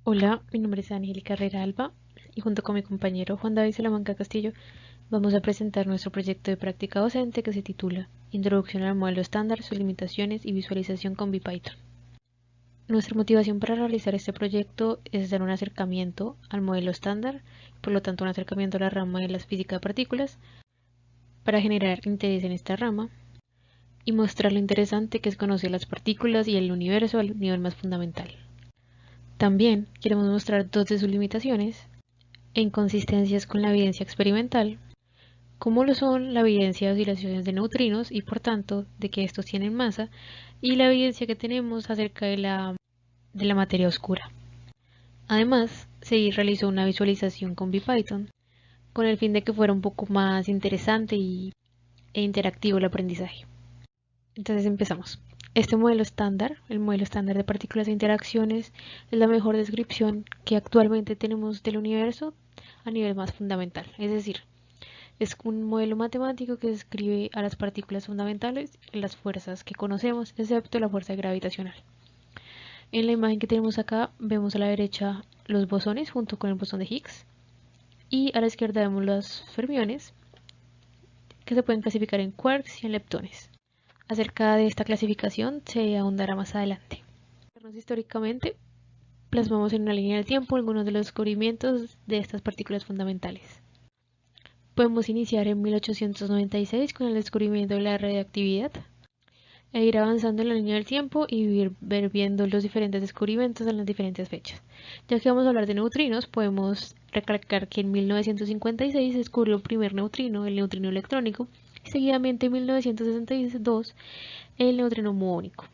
Hola, mi nombre es Angélica Herrera Alba y junto con mi compañero Juan David Salamanca Castillo vamos a presentar nuestro proyecto de práctica docente que se titula Introducción al modelo estándar, sus limitaciones y visualización con BPython. Nuestra motivación para realizar este proyecto es dar un acercamiento al modelo estándar, por lo tanto un acercamiento a la rama de la física de partículas, para generar interés en esta rama y mostrar lo interesante que es conocer las partículas y el universo al nivel más fundamental. También queremos mostrar dos de sus limitaciones e inconsistencias con la evidencia experimental, como lo son la evidencia de oscilaciones de neutrinos y por tanto de que estos tienen masa, y la evidencia que tenemos acerca de la materia oscura. Además, se realizó una visualización con BPython con el fin de que fuera un poco más interesante e interactivo el aprendizaje. Entonces empezamos. Este modelo estándar, el modelo estándar de partículas e interacciones, es la mejor descripción que actualmente tenemos del universo a nivel más fundamental, es decir, es un modelo matemático que describe a las partículas fundamentales y las fuerzas que conocemos, excepto la fuerza gravitacional. En la imagen que tenemos acá vemos a la derecha los bosones junto con el bosón de Higgs y a la izquierda vemos los fermiones que se pueden clasificar en quarks y en leptones. Acerca de esta clasificación se ahondará más adelante. Históricamente, plasmamos en una línea del tiempo algunos de los descubrimientos de estas partículas fundamentales. Podemos iniciar en 1896 con el descubrimiento de la radiactividad e ir avanzando en la línea del tiempo y ver viendo los diferentes descubrimientos en las diferentes fechas. Ya que vamos a hablar de neutrinos, podemos recalcar que en 1956 se descubrió el primer neutrino, el neutrino electrónico, y seguidamente en 1962 el neutrino muónico.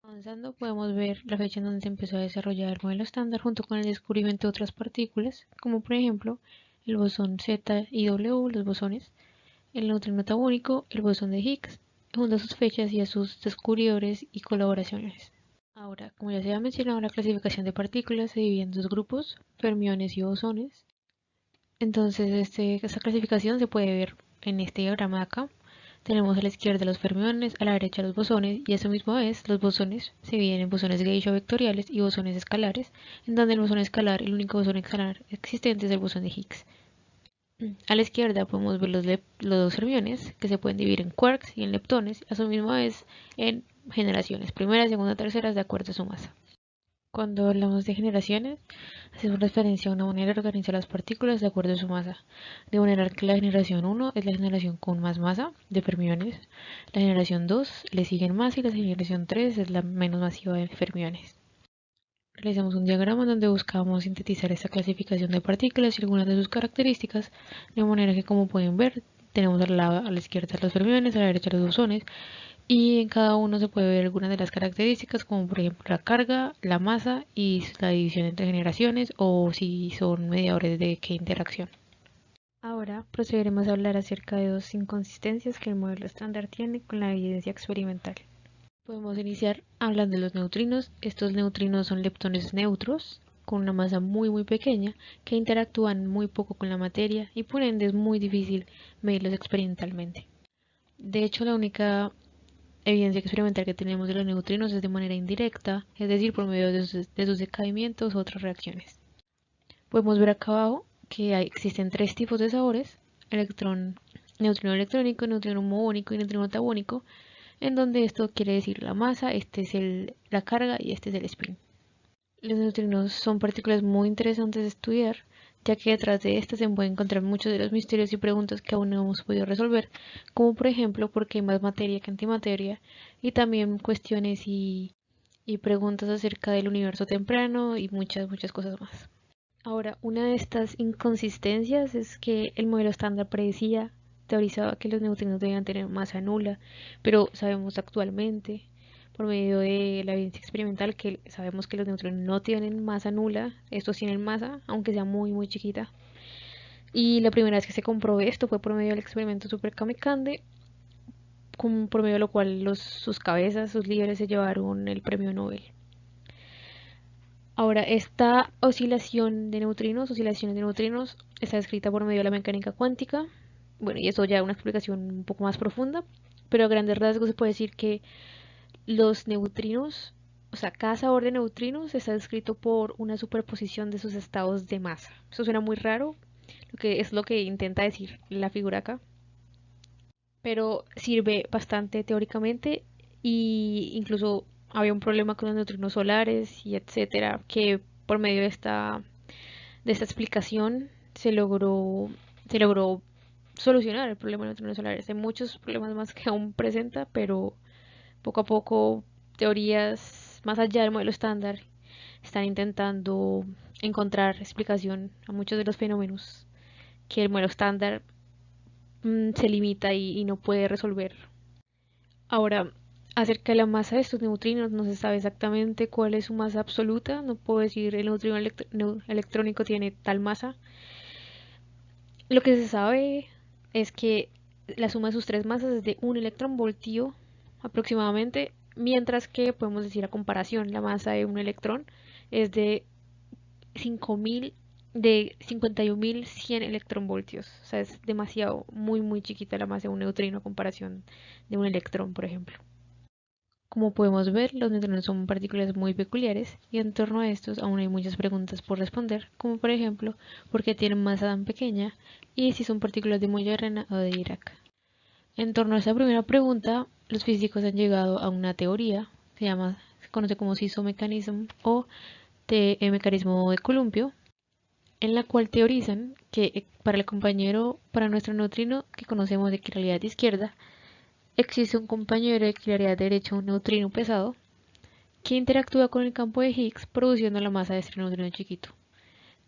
Avanzando podemos ver la fecha en donde se empezó a desarrollar el modelo estándar junto con el descubrimiento de otras partículas, como por ejemplo el bosón Z y W, los bosones, el neutrino tabúnico, el bosón de Higgs, junto a sus fechas y a sus descubridores y colaboraciones. Ahora, como ya se ha mencionado, la clasificación de partículas se divide en dos grupos, fermiones y bosones. Entonces, esta clasificación se puede ver en este diagrama de acá. Tenemos a la izquierda los fermiones, a la derecha los bosones, y eso mismo es, los bosones se dividen en bosones Geisha vectoriales y bosones escalares, en donde el bosón escalar, el único bosón escalar existente es el bosón de Higgs. A la izquierda podemos ver los fermiones, que se pueden dividir en quarks y en leptones, eso mismo es en generaciones, primera, segunda, tercera, de acuerdo a su masa. Cuando hablamos de generaciones, hacemos referencia a una manera de organizar las partículas de acuerdo a su masa, de manera que la generación 1 es la generación con más masa de fermiones, la generación 2 le siguen más y la generación 3 es la menos masiva de fermiones. Realizamos un diagrama donde buscamos sintetizar esta clasificación de partículas y algunas de sus características, de manera que, como pueden ver, tenemos a la izquierda los fermiones, a la derecha los bosones, y en cada uno se puede ver algunas de las características, como por ejemplo la carga, la masa y la división entre generaciones, o si son mediadores de qué interacción. Ahora procederemos a hablar acerca de dos inconsistencias que el modelo estándar tiene con la evidencia experimental. Podemos iniciar hablando de los neutrinos. Estos neutrinos son leptones neutros con una masa muy pequeña que interactúan muy poco con la materia y por ende es muy difícil medirlos experimentalmente. De hecho, la única evidencia experimental que tenemos de los neutrinos es de manera indirecta, es decir, por medio de sus decaimientos u otras reacciones. Podemos ver acá abajo que existen tres tipos de sabores: neutrino electrónico, neutrino muónico y neutrino tabónico, en donde esto quiere decir la masa, este es la carga y este es el spin. Los neutrinos son partículas muy interesantes de estudiar, ya que detrás de estas se pueden encontrar muchos de los misterios y preguntas que aún no hemos podido resolver, como por ejemplo por qué hay más materia que antimateria, y también cuestiones y preguntas acerca del universo temprano y muchas cosas más. Ahora, una de estas inconsistencias es que el modelo estándar teorizaba que los neutrinos debían tener masa nula, pero sabemos actualmente, por medio de la evidencia experimental, que sabemos que los neutrinos no tienen masa nula, estos tienen masa, aunque sea muy chiquita. Y la primera vez que se comprobó esto fue por medio del experimento Super Kamiokande, por medio de lo cual sus cabezas, sus líderes, se llevaron el premio Nobel. Ahora, esta oscilaciones de neutrinos, está descrita por medio de la mecánica cuántica. Bueno, y eso ya es una explicación un poco más profunda, pero a grandes rasgos se puede decir que los neutrinos O sea, cada sabor de neutrinos está descrito por una superposición de sus estados de masa. Eso suena muy raro, lo que es lo que intenta decir la figura acá, pero sirve bastante teóricamente y incluso había un problema con los neutrinos solares y etcétera, que por medio de esta explicación se logró solucionar el problema de neutrinos solares. Hay muchos problemas más que aún presenta, pero poco a poco teorías más allá del modelo estándar están intentando encontrar explicación a muchos de los fenómenos que el modelo estándar se limita y no puede resolver. Ahora, acerca de la masa de estos neutrinos, no se sabe exactamente cuál es su masa absoluta. No puedo decir el neutrino electrónico tiene tal masa. Lo que se sabe es que la suma de sus tres masas es de un electronvoltio aproximadamente, mientras que podemos decir a comparación, la masa de un electrón es de 5000 de 51.100 electronvoltios. O sea, es demasiado, muy chiquita la masa de un neutrino a comparación de un electrón, por ejemplo. Como podemos ver, los neutrones son partículas muy peculiares y en torno a estos aún hay muchas preguntas por responder, como por ejemplo, ¿por qué tienen masa tan pequeña? Y si son partículas de Majorana o de Dirac. En torno a esta primera pregunta, los físicos han llegado a una teoría, se conoce como SISO mechanism o mecanismo de columpio, en la cual teorizan que para nuestro neutrino que conocemos de quiralidad izquierda, existe un compañero de quiralidad derecha, un neutrino pesado, que interactúa con el campo de Higgs produciendo la masa de este neutrino chiquito.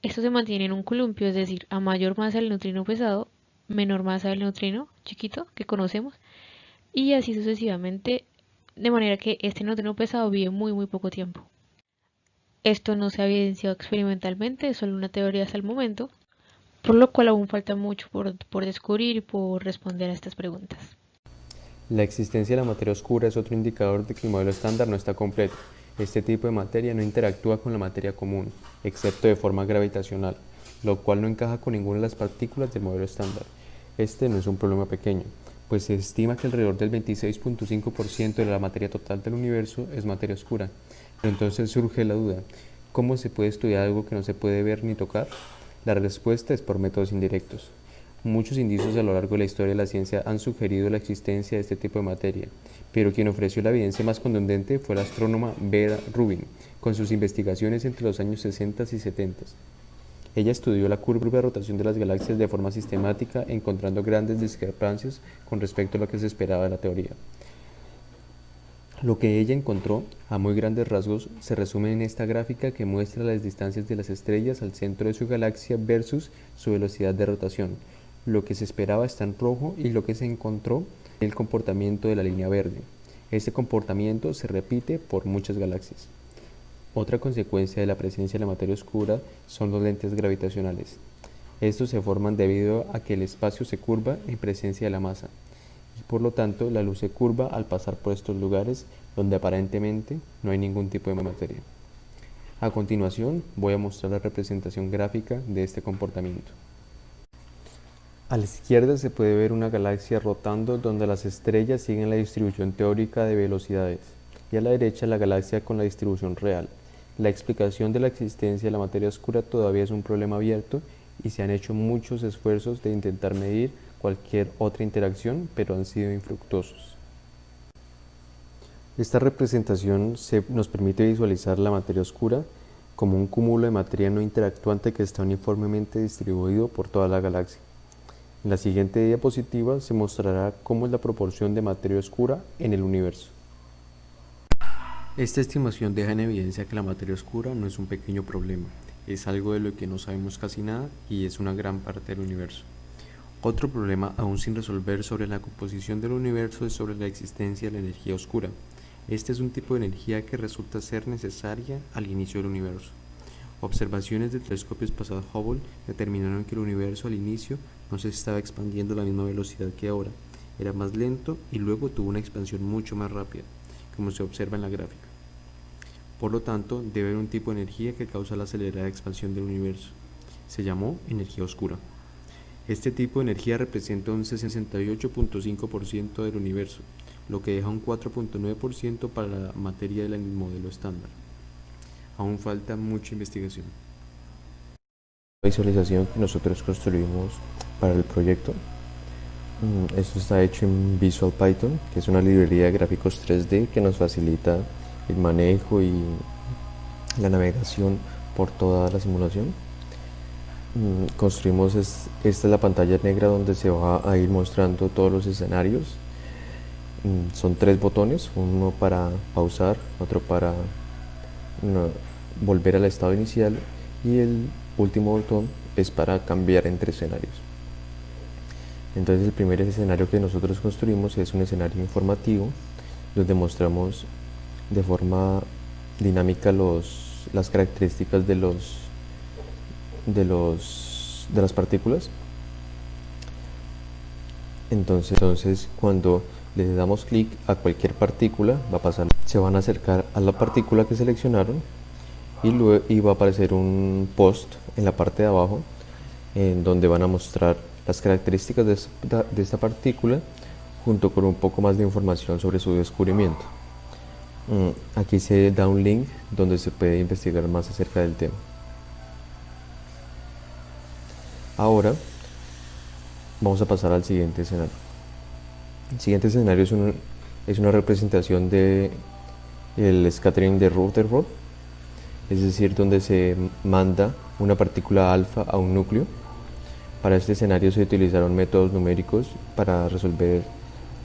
Esto se mantiene en un columpio, es decir, a mayor masa del neutrino pesado, menor masa del neutrino chiquito que conocemos, y así sucesivamente, de manera que este neutrino pesado vive muy poco tiempo. Esto no se ha evidenciado experimentalmente, es solo una teoría hasta el momento, por lo cual aún falta mucho por descubrir y por responder a estas preguntas. La existencia de la materia oscura es otro indicador de que el modelo estándar no está completo. Este tipo de materia no interactúa con la materia común, excepto de forma gravitacional, lo cual no encaja con ninguna de las partículas del modelo estándar. Este no es un problema pequeño, pues se estima que alrededor del 26.5% de la materia total del universo es materia oscura. Pero entonces surge la duda, ¿cómo se puede estudiar algo que no se puede ver ni tocar? La respuesta es por métodos indirectos. Muchos indicios a lo largo de la historia de la ciencia han sugerido la existencia de este tipo de materia, pero quien ofreció la evidencia más contundente fue la astrónoma Vera Rubin, con sus investigaciones entre los años 60 y 70. Ella estudió la curva de rotación de las galaxias de forma sistemática, encontrando grandes discrepancias con respecto a lo que se esperaba de la teoría. Lo que ella encontró, a muy grandes rasgos, se resume en esta gráfica que muestra las distancias de las estrellas al centro de su galaxia versus su velocidad de rotación. Lo que se esperaba está en rojo y lo que se encontró es el comportamiento de la línea verde. Este comportamiento se repite por muchas galaxias. Otra consecuencia de la presencia de la materia oscura son los lentes gravitacionales. Estos se forman debido a que el espacio se curva en presencia de la masa. Y por lo tanto, la luz se curva al pasar por estos lugares donde aparentemente no hay ningún tipo de materia. A continuación, voy a mostrar la representación gráfica de este comportamiento. A la izquierda se puede ver una galaxia rotando donde las estrellas siguen la distribución teórica de velocidades, y a la derecha la galaxia con la distribución real. La explicación de la existencia de la materia oscura todavía es un problema abierto y se han hecho muchos esfuerzos de intentar medir cualquier otra interacción, pero han sido infructuosos. Esta representación nos permite visualizar la materia oscura como un cúmulo de materia no interactuante que está uniformemente distribuido por toda la galaxia. En la siguiente diapositiva se mostrará cómo es la proporción de materia oscura en el universo. Esta estimación deja en evidencia que la materia oscura no es un pequeño problema, es algo de lo que no sabemos casi nada y es una gran parte del universo. Otro problema aún sin resolver sobre la composición del universo es sobre la existencia de la energía oscura. Este es un tipo de energía que resulta ser necesaria al inicio del universo. Observaciones del telescopio espacial Hubble determinaron que el universo al inicio no se estaba expandiendo a la misma velocidad que ahora, era más lento y luego tuvo una expansión mucho más rápida, como se observa en la gráfica. Por lo tanto, debe haber un tipo de energía que causa la acelerada expansión del universo. Se llamó energía oscura. Este tipo de energía representa un 68.5% del universo, lo que deja un 4.9% para la materia del modelo estándar. Aún falta mucha investigación. La visualización que nosotros construimos para el proyecto, esto está hecho en Visual Python, que es una librería de gráficos 3D que nos facilita el manejo y la navegación por toda la simulación. Construimos, esta es la pantalla negra donde se va a ir mostrando todos los escenarios. Son 3 botones, uno para pausar, otro para volver al estado inicial y el último botón es para cambiar entre escenarios. Entonces el primer escenario que nosotros construimos es un escenario informativo donde mostramos de forma dinámica las características de las partículas. Entonces cuando le damos clic a cualquier partícula se van a acercar a la partícula que seleccionaron y va a aparecer un post en la parte de abajo en donde van a mostrar las características de esta partícula junto con un poco más de información sobre su descubrimiento. Aquí se da un link donde se puede investigar más acerca del tema. Ahora vamos a pasar al siguiente escenario. El siguiente escenario es una representación de el scattering de Rutherford, es decir, donde se manda una partícula alfa a un núcleo. Para este escenario se utilizaron métodos numéricos para resolver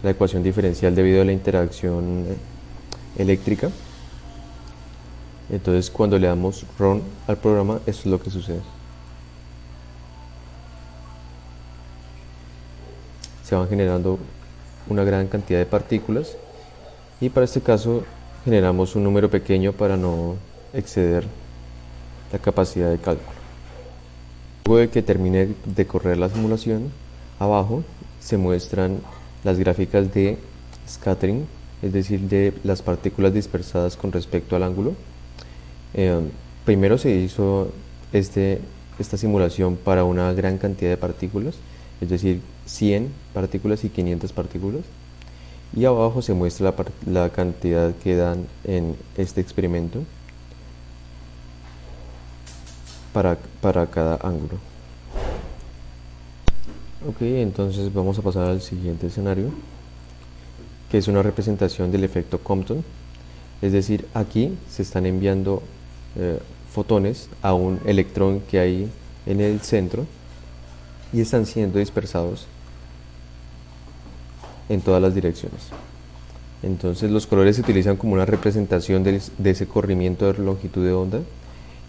la ecuación diferencial debido a la interacción eléctrica. Entonces cuando le damos Run al programa, esto es lo que sucede. Se van generando una gran cantidad de partículas y para este caso generamos un número pequeño para no exceder la capacidad de cálculo. Luego de que termine de correr la simulación, abajo se muestran las gráficas de scattering, es decir, de las partículas dispersadas con respecto al ángulo. Primero se hizo esta simulación para una gran cantidad de partículas, es decir, 100 partículas y 500 partículas, y abajo se muestra la cantidad que dan en este experimento para cada ángulo. Ok, entonces vamos a pasar al siguiente escenario, que es una representación del efecto Compton. Es decir, aquí se están enviando fotones a un electrón que hay en el centro y están siendo dispersados en todas las direcciones. Entonces los colores se utilizan como una representación de ese corrimiento de longitud de onda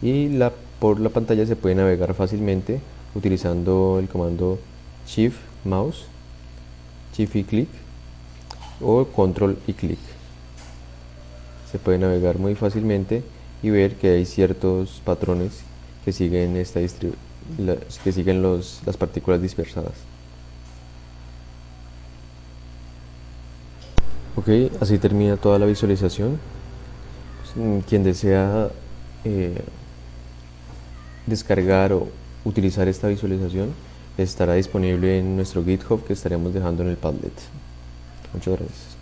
y por la pantalla se puede navegar fácilmente utilizando el comando Shift Mouse, Shift y clic o Control y clic. Se puede navegar muy fácilmente y ver que hay ciertos patrones que siguen las partículas dispersadas. Ok, así termina toda la visualización. Quien desea descargar o utilizar esta visualización estará disponible en nuestro GitHub que estaremos dejando en el Padlet. Muchas gracias.